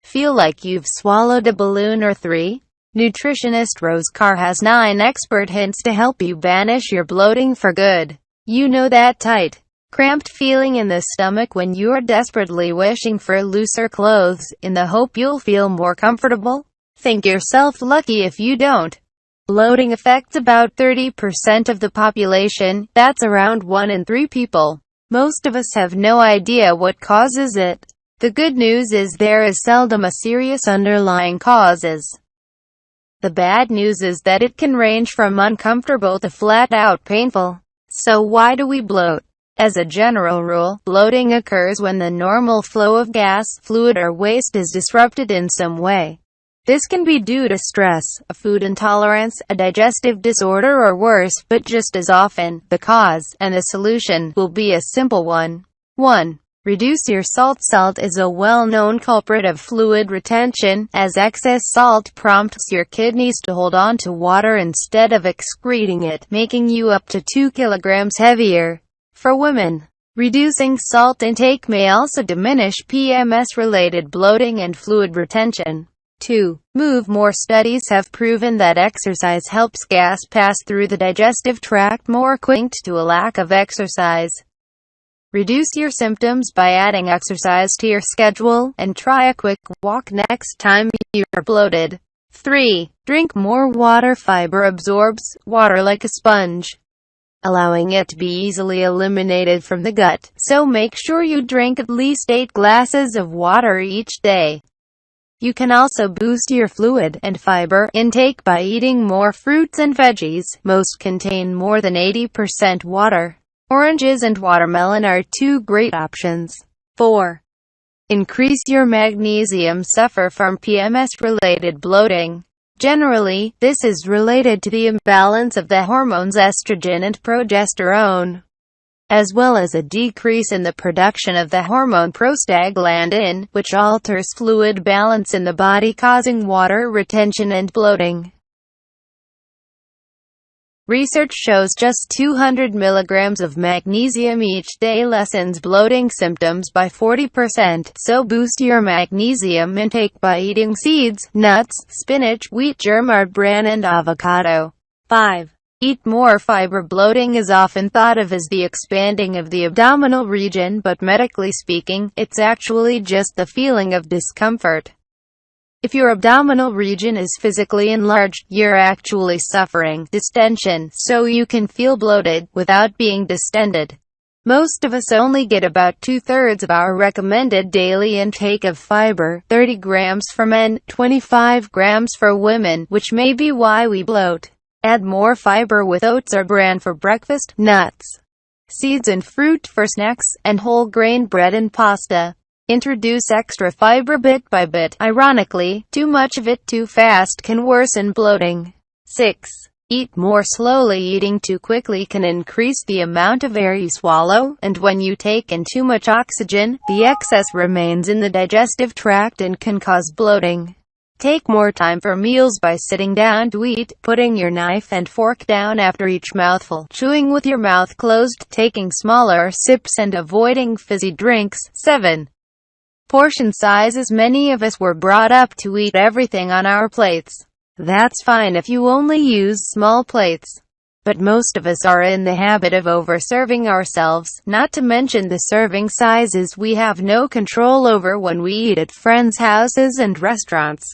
Feel like you've swallowed a balloon or three? Nutritionist Rose Carr has 9 expert hints to help you banish your bloating for good. You know that tight, cramped feeling in the stomach when you're desperately wishing for looser clothes, in the hope you'll feel more comfortable? Think yourself lucky if you don't. Bloating affects about 30% of the population. That's around 1 in 3 people. Most of us have no idea what causes it. The good news is there is seldom a serious underlying causes. The bad news is that it can range from uncomfortable to flat-out painful. So why do we bloat? As a general rule, bloating occurs when the normal flow of gas, fluid or waste is disrupted in some way. This can be due to stress, a food intolerance, a digestive disorder or worse, but just as often, the cause, and the solution, will be a simple one. 1. Reduce your salt. Salt is a well-known culprit of fluid retention, as excess salt prompts your kidneys to hold on to water instead of excreting it, making you up to 2 kilograms heavier. For women, reducing salt intake may also diminish PMS-related bloating and fluid retention. 2. Move more. Studies have proven that exercise helps gas pass through the digestive tract more quickly to a lack of exercise. Reduce your symptoms by adding exercise to your schedule, and try a quick walk next time you're bloated. 3. Drink more water. Fiber absorbs water like a sponge, allowing it to be easily eliminated from the gut, so make sure you drink at least 8 glasses of water each day. You can also boost your fluid and fiber intake by eating more fruits and veggies. Most contain more than 80% water. Oranges and watermelon are 2 great options. 4. Increase your magnesium. Suffer from PMS-related bloating. Generally, this is related to the imbalance of the hormones estrogen and progesterone, as well as a decrease in the production of the hormone prostaglandin, which alters fluid balance in the body, causing water retention and bloating. Research shows just 200 milligrams of magnesium each day lessens bloating symptoms by 40%, so boost your magnesium intake by eating seeds, nuts, spinach, wheat germ, bran and avocado. 5. Eat more fiber. Bloating is often thought of as the expanding of the abdominal region, but medically speaking, it's actually just the feeling of discomfort. If your abdominal region is physically enlarged, you're actually suffering distension, so you can feel bloated without being distended. Most of us only get about 2/3 of our recommended daily intake of fiber, 30 grams for men, 25 grams for women, which may be why we bloat. Add more fiber with oats or bran for breakfast, nuts, seeds and fruit for snacks, and whole grain bread and pasta. Introduce extra fiber bit by bit. Ironically, too much of it too fast can worsen bloating. 6. Eat more slowly. Eating too quickly can increase the amount of air you swallow, and when you take in too much oxygen, the excess remains in the digestive tract and can cause bloating. Take more time for meals by sitting down to eat, putting your knife and fork down after each mouthful, chewing with your mouth closed, taking smaller sips and avoiding fizzy drinks. 7. Portion sizes. Many of us were brought up to eat everything on our plates. That's fine if you only use small plates. But most of us are in the habit of over-serving ourselves, not to mention the serving sizes we have no control over when we eat at friends' houses and restaurants.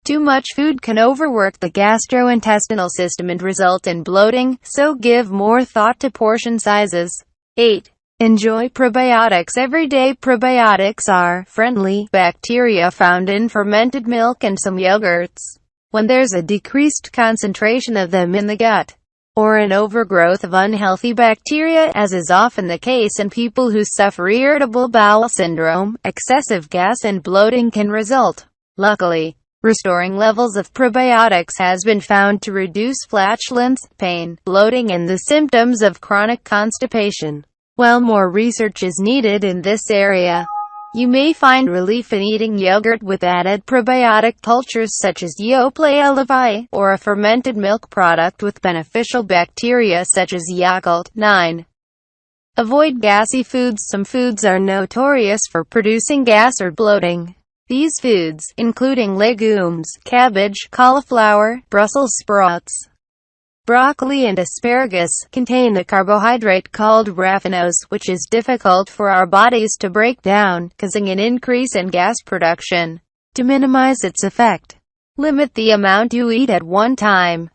Too much food can overwork the gastrointestinal system and result in bloating, so give more thought to portion sizes. 8. Enjoy probiotics every day. Probiotics are friendly bacteria found in fermented milk and some yogurts. When there's a decreased concentration of them in the gut, or an overgrowth of unhealthy bacteria, as is often the case in people who suffer irritable bowel syndrome, excessive gas and bloating can result. Luckily, restoring levels of probiotics has been found to reduce flatulence, pain, bloating and the symptoms of chronic constipation. While more research is needed in this area, you may find relief in eating yogurt with added probiotic cultures such as Yoplait elevii, or a fermented milk product with beneficial bacteria such as Yakult. 9. Avoid gassy foods. Some foods are notorious for producing gas or bloating. These foods, including legumes, cabbage, cauliflower, Brussels sprouts, broccoli and asparagus, contain a carbohydrate called raffinose, which is difficult for our bodies to break down, causing an increase in gas production. To minimize its effect, limit the amount you eat at one time.